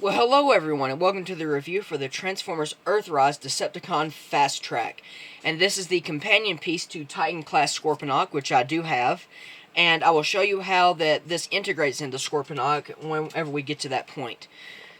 Well, hello everyone, and welcome to the review for the Transformers Earthrise Decepticon Fast Track. And this is the companion piece to Titan-class Scorponok, which I do have. And I will show you how that this integrates into Scorponok whenever we get to that point.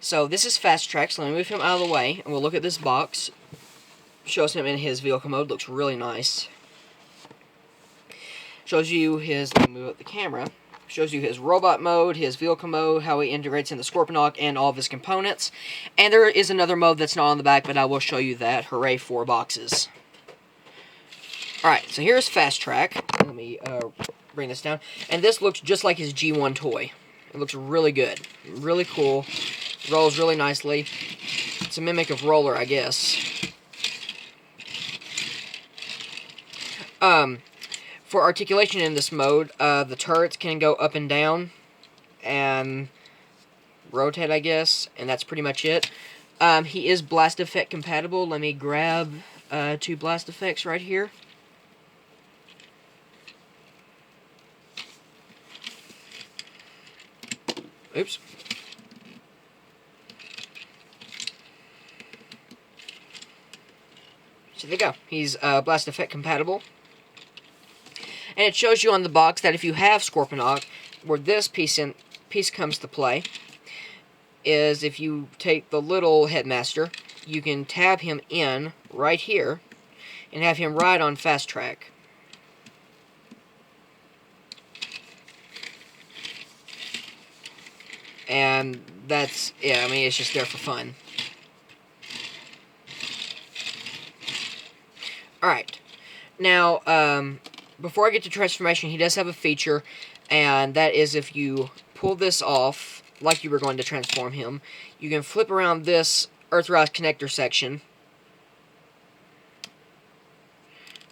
So this is Fast Track, so let me move him out of the way, and we'll look at this box. Shows him in his vehicle mode, looks really nice. Shows you his, let me move up the camera. Shows you his robot mode, his vehicle mode, how he integrates into Scorponok, and all of his components. And there is another mode that's not on the back, but I will show you that. Hooray, 4 boxes. Alright, so here's Fast Track. Let me bring this down. And this looks just like his G1 toy. It looks really good. Really cool. Rolls really nicely. It's a mimic of Roller, I guess. For articulation in this mode, the turrets can go up and down and rotate, I guess, and that's pretty much it. He is Blast Effect compatible. Let me grab 2 Blast Effects right here. Oops. So there you go. He's Blast Effect compatible. And it shows you on the box that if you have Scorponok, where this piece comes to play, is if you take the little Headmaster, you can tab him in right here, and have him ride on Fast Track. And that's, yeah, I mean, it's just there for fun. Alright. Now, before I get to transformation, he does have a feature, and that is if you pull this off, like you were going to transform him, you can flip around this Earthrise connector section,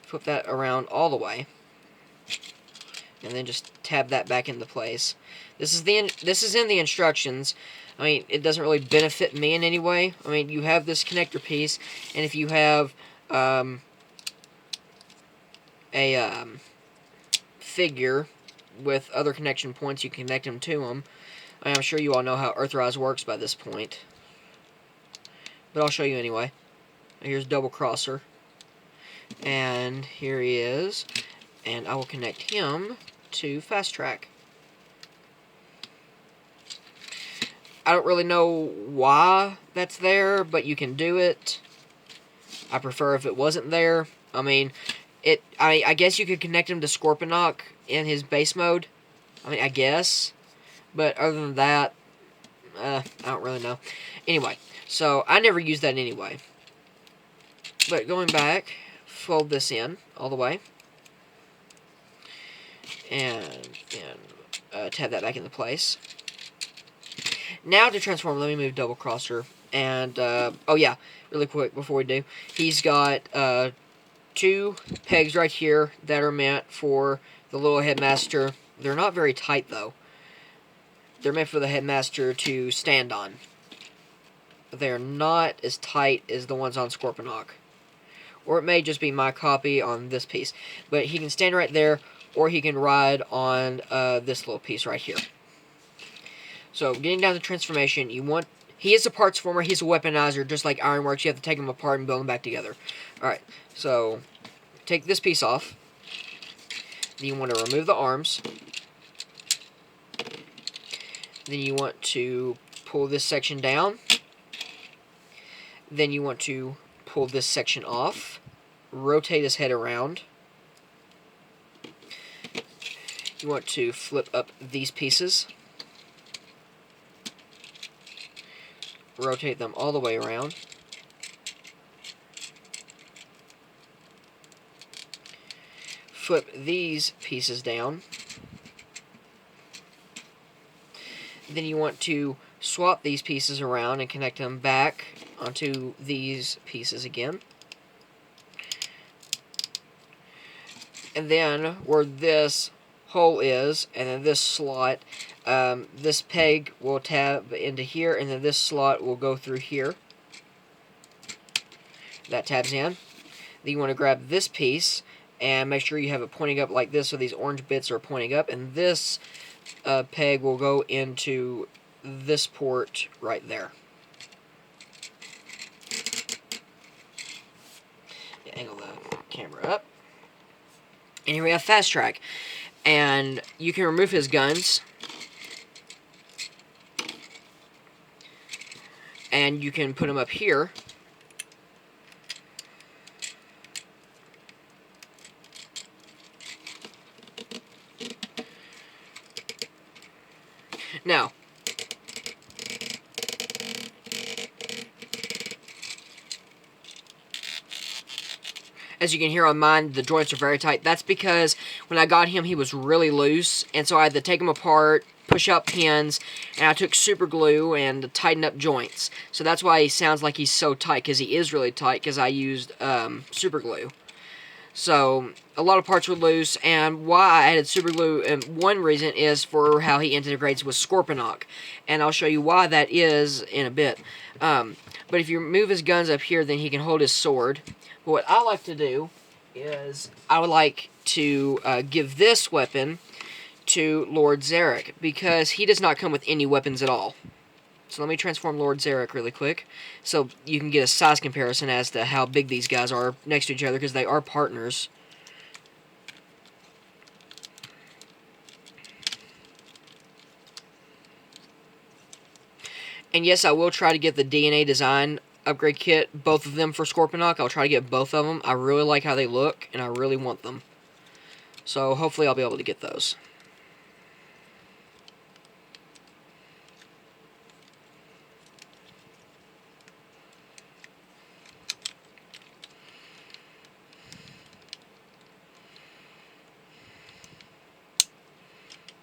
flip that around all the way, and then just tab that back into place. This is in the instructions. I mean, it doesn't really benefit me in any way. I mean, you have this connector piece, and if you have a figure with other connection points, you can connect them to them. I'm sure you all know how Earthrise works by this point, but I'll show you anyway. Here's Double Crosser, and here he is, and I will connect him to Fast Track. I don't really know why that's there, but you can do it. I prefer if it wasn't there. I mean, I guess you could connect him to Scorponok in his base mode. I mean, I guess. But other than that, I don't really know. Anyway, so I never use that anyway. But going back, fold this in all the way. And tab that back into place. Now to transform, let me move Double Crosser. And, oh yeah, really quick before we do. He's got 2 pegs right here that are meant for the little Headmaster. They're not very tight, though. They're meant for the Headmaster to stand on. They're not as tight as the ones on Scorponok. Or it may just be my copy on this piece. But he can stand right there, or he can ride on this little piece right here. So, getting down to transformation, he is a parts former, he's a weaponizer, just like Ironworks. You have to take them apart and build them back together. Alright, so take this piece off. Then you want to remove the arms. Then you want to pull this section down. Then you want to pull this section off. Rotate his head around. You want to flip up these pieces. Rotate them all the way around. Flip these pieces down. Then you want to swap these pieces around and connect them back onto these pieces again. And then where this hole is, and then this slot, this peg will tab into here, and then this slot will go through here. That tabs in. Then you want to grab this piece and make sure you have it pointing up like this, so these orange bits are pointing up, and this peg will go into this port right there. Angle the camera up. And here we have Fast Track. And you can remove his guns. And you can put them up here. Now, as you can hear on mine, the joints are very tight. That's because when I got him, he was really loose, and so I had to take him apart, push out pins, and I took super glue and tighten up joints. So that's why he sounds like he's so tight, because he is really tight, because I used super glue. So a lot of parts were loose, and why I added super glue, and one reason is for how he integrates with Scorponok, and I'll show you why that is in a bit. But if you move his guns up here, then he can hold his sword. But what I like to do is I would like to give this weapon to Lord Zarek, because he does not come with any weapons at all. So let me transform Lord Zarek really quick, so you can get a size comparison as to how big these guys are next to each other, because they are partners. And yes, I will try to get the DNA design upgrade kit, both of them for Scorponok. I'll try to get both of them. I really like how they look, and I really want them. So hopefully I'll be able to get those.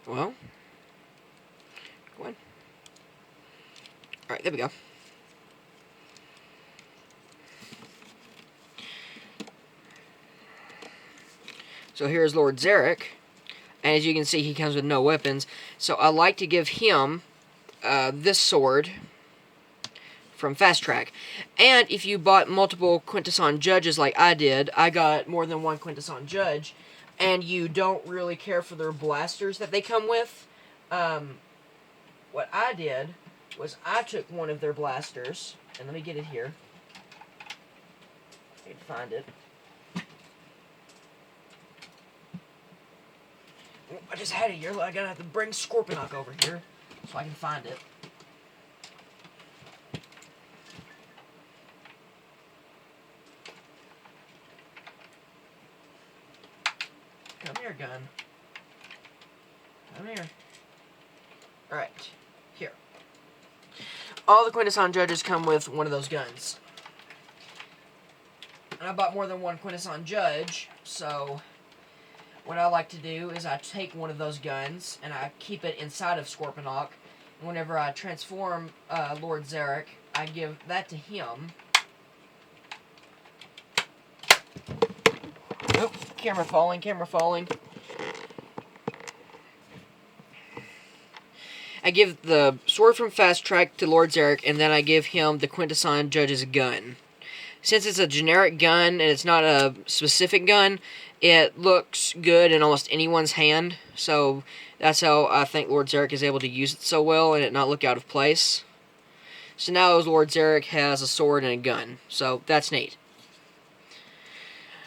Well, go on. Alright, there we go. So here's Lord Zarek, and as you can see, he comes with no weapons. So I like to give him this sword from Fast Track. And if you bought multiple Quintesson Judges like I did, I got more than one Quintesson Judge, and you don't really care for their blasters that they come with, what I did was I took one of their blasters, and let me get it here. I need to find it. I just had it here. I gotta have to bring Scorponok over here so I can find it. Come here, gun. Come here. Alright. Here. All the Quintesson Judges come with one of those guns. And I bought more than one Quintesson Judge, so what I like to do is I take one of those guns and I keep it inside of Scorponok. And whenever I transform Lord Zarek, I give that to him. Oh, camera falling, camera falling. I give the sword from Fast Track to Lord Zarek, and then I give him the Quintesson Judge's gun. Since it's a generic gun and it's not a specific gun, it looks good in almost anyone's hand. So that's how I think Lord Zarek is able to use it so well and it not look out of place. So now Lord Zarek has a sword and a gun. So that's neat.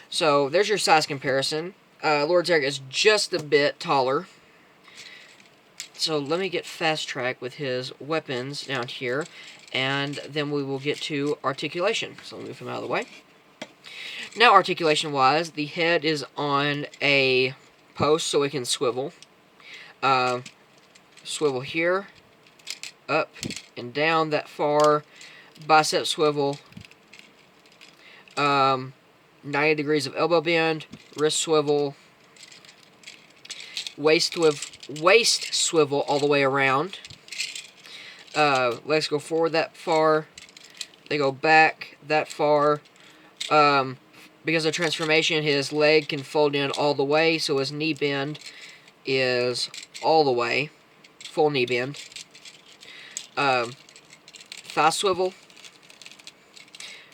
So there's your size comparison. Lord Zarek is just a bit taller. So let me get Fast Track with his weapons down here, and then we will get to articulation. So let me move him out of the way. Now, articulation-wise, the head is on a post so it can swivel. Swivel here, up and down that far. Bicep swivel. 90 degrees of elbow bend. Wrist swivel. Waist swivel all the way around. Legs go forward that far. They go back that far. Because of transformation, his leg can fold in all the way, so his knee bend is all the way. Full knee bend. Thigh swivel.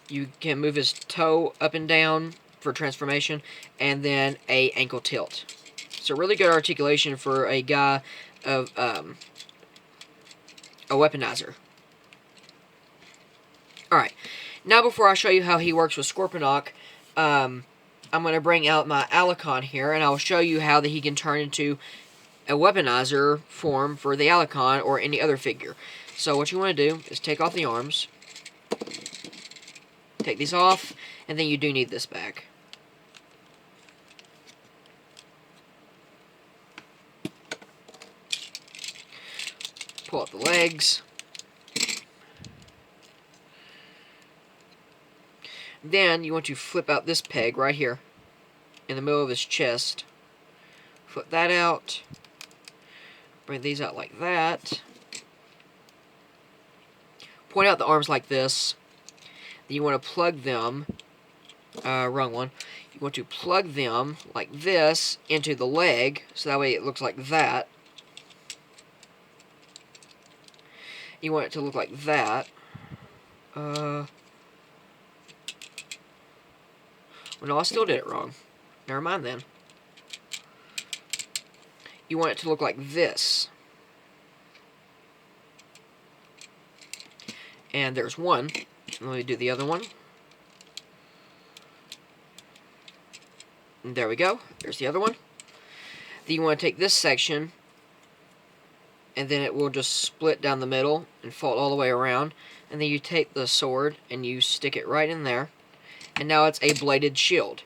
You can move his toe up and down for transformation, and then a ankle tilt. So really good articulation for a guy of a weaponizer. Alright, now before I show you how he works with Scorponok, I'm going to bring out my Alicon here, and I'll show you how that he can turn into a weaponizer form for the Alicon or any other figure. So what you want to do is take off the arms, take these off, and then you do need this back. Pull out the legs. Then you want to flip out this peg right here in the middle of his chest. Flip that out. Bring these out like that. Point out the arms like this. Then you want to plug them. Wrong one. You want to plug them like this into the leg, so that way it looks like that. You want it to look like that. Well, no, I still did it wrong. Never mind then. You want it to look like this. And there's one. Let me do the other one. And there we go. There's the other one. Then you want to take this section, and then it will just split down the middle and fold all the way around. And then you take the sword and you stick it right in there. And now it's a bladed shield.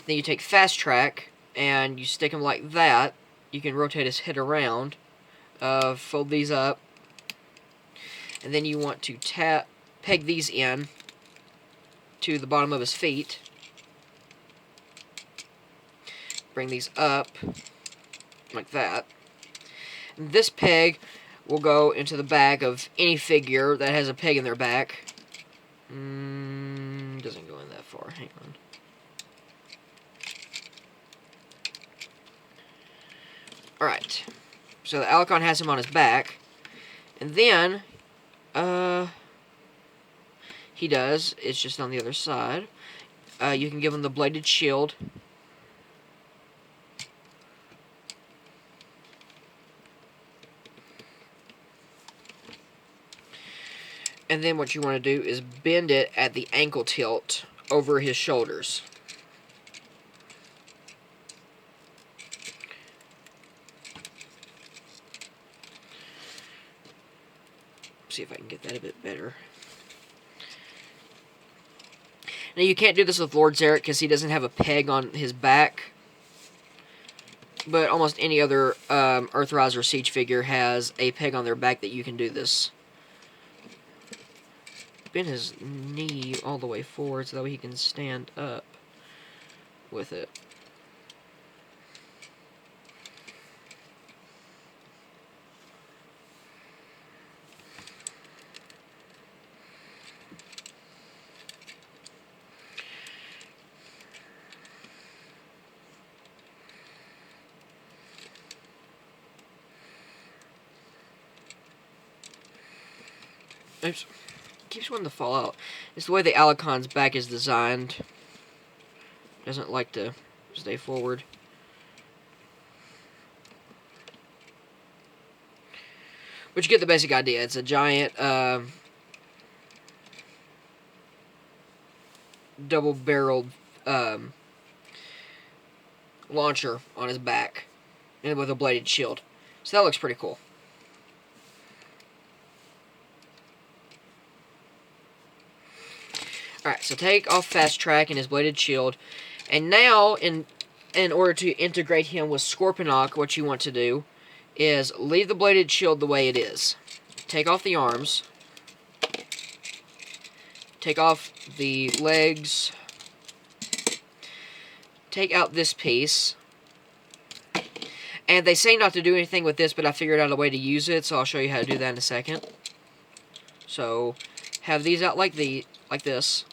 Then you take Fast Track and you stick him like that. You can rotate his head around. Fold these up. And then you want to peg these in to the bottom of his feet. Bring these up like that. And this peg will go into the back of any figure that has a peg in their back. Doesn't go in that far. Hang on. Alright. So the Alicon has him on his back. And then, he does. It's just on the other side. You can give him the bladed shield. And then what you want to do is bend it at the ankle tilt over his shoulders. See if I can get that a bit better. Now you can't do this with Lord Zarek because he doesn't have a peg on his back. But almost any other Earthrise or Siege figure has a peg on their back that you can do this. Bend his knee all the way forward so that way he can stand up with it. Oops. Keeps wanting to fall out. It's the way the Alicon's back is designed. Doesn't like to stay forward. But you get the basic idea. It's a giant double-barreled launcher on his back, and with a bladed shield. So that looks pretty cool. Alright, so take off Fast Track and his bladed shield. And now, in order to integrate him with Scorponok, what you want to do is leave the bladed shield the way it is. Take off the arms. Take off the legs. Take out this piece. And they say not to do anything with this, but I figured out a way to use it, so I'll show you how to do that in a second. So, have these out like this.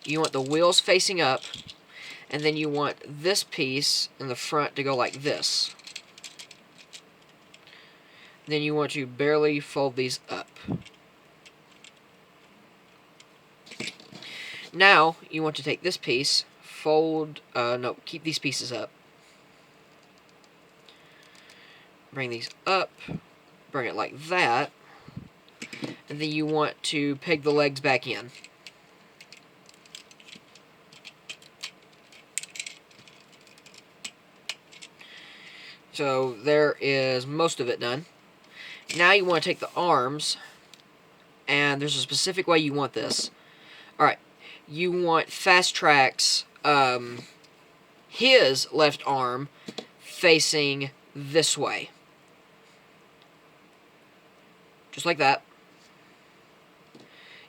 You want the wheels facing up, and then you want this piece in the front to go like this. Then you want to barely fold these up. Now, you want to take this piece, keep these pieces up. bring these up, bring it like that, and then you want to peg the legs back in. So there is most of it done. Now you want to take the arms, and there's a specific way you want this. Alright, you want Fast Track's his left arm facing this way. Just like that.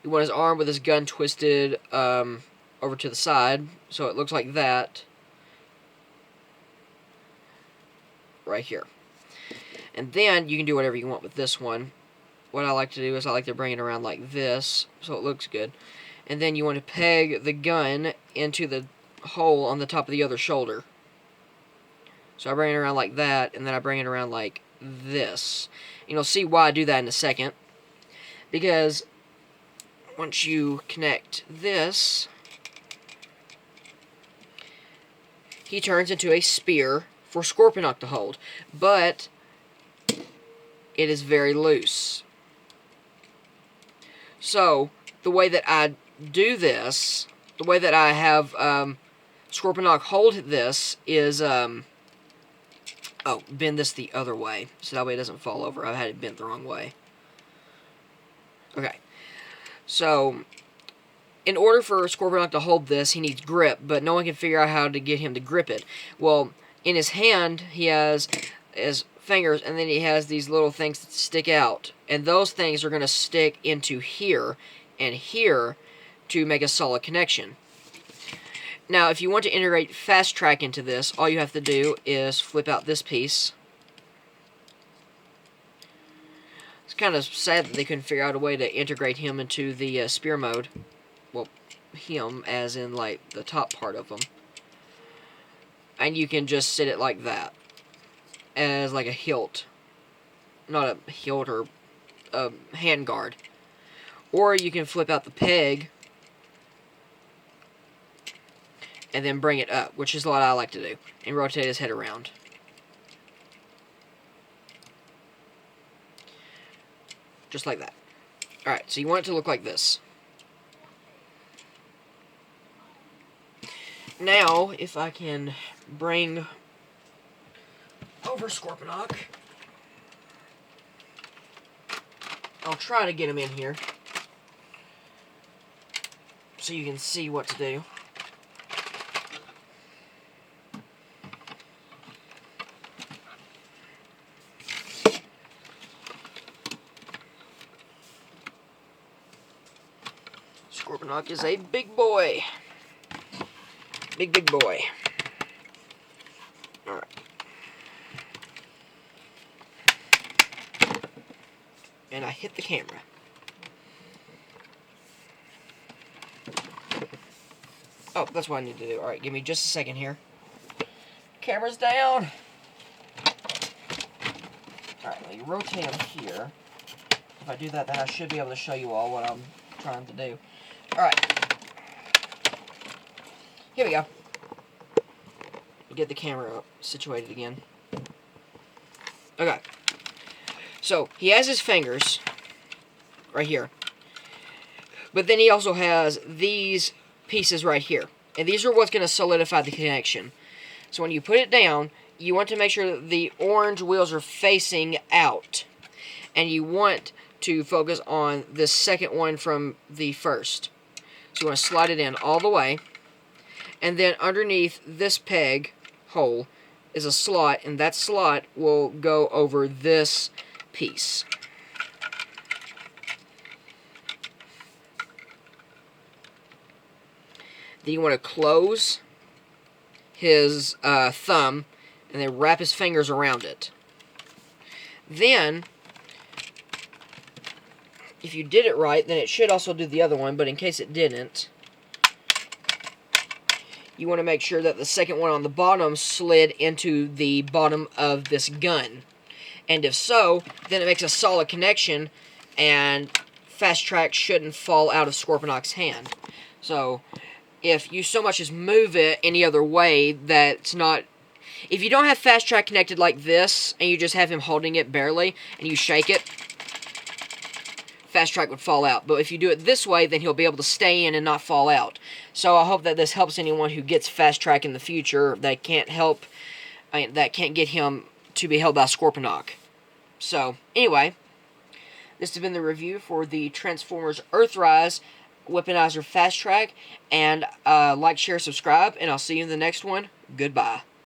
You want his arm with his gun twisted over to the side, so it looks like that. Right here. And then you can do whatever you want with this one. What I like to do is I like to bring it around like this, so it looks good. And then you want to peg the gun into the hole on the top of the other shoulder. So I bring it around like that, and then I bring it around like this. And you'll see why I do that in a second. Because once you connect this, he turns into a spear for Scorponok to hold. But it is very loose. So, the way that I do this, the way that I have Scorponok hold this is, bend this the other way, so that way it doesn't fall over. I've had it bent the wrong way. Okay. So, in order for Scorponok to hold this, he needs grip, but no one can figure out how to get him to grip it. Well, in his hand, he has his fingers, and then he has these little things that stick out. And those things are going to stick into here and here to make a solid connection. Now, if you want to integrate Fast Track into this, all you have to do is flip out this piece. It's kind of sad that they couldn't figure out a way to integrate him into the spear mode. Well, him, as in, like, the top part of him. And you can just sit it like that. As, like, a hilt. Not a hilt or a hand guard. Or you can flip out the peg and then bring it up, which is what I like to do, and rotate his head around. Just like that. Alright, so you want it to look like this. Now, if I can bring over Scorponok, I'll try to get him in here so you can see what to do. Scorponok is a big boy. Big boy. Alright. And I hit the camera. Oh, that's what I need to do. Alright, give me just a second here. Camera's down. Alright, let me rotate him here. If I do that, then I should be able to show you all what I'm trying to do. Alright. Here we go. Get the camera situated again. Okay. So, he has his fingers right here. But then he also has these pieces right here. And these are what's going to solidify the connection. So when you put it down, you want to make sure that the orange wheels are facing out. And you want to focus on this second one from the first. So you want to slide it in all the way. And then underneath this peg hole is a slot, and that slot will go over this piece. Then you want to close his thumb and then wrap his fingers around it. Then, if you did it right, then it should also do the other one, but in case it didn't, you want to make sure that the second one on the bottom slid into the bottom of this gun. And if so, then it makes a solid connection, and Fast Track shouldn't fall out of Scorponok's hand. So, if you so much as move it any other way that's not If you don't have Fast Track connected like this, and you just have him holding it barely, and you shake it, Fast Track would fall out. But if you do it this way, then he'll be able to stay in and not fall out. So I hope that this helps anyone who gets Fast Track in the future that can't get him to be held by Scorponok. So, anyway, this has been the review for the Transformers Earthrise Weaponizer Fast Track. And like, share, subscribe, and I'll see you in the next one. Goodbye.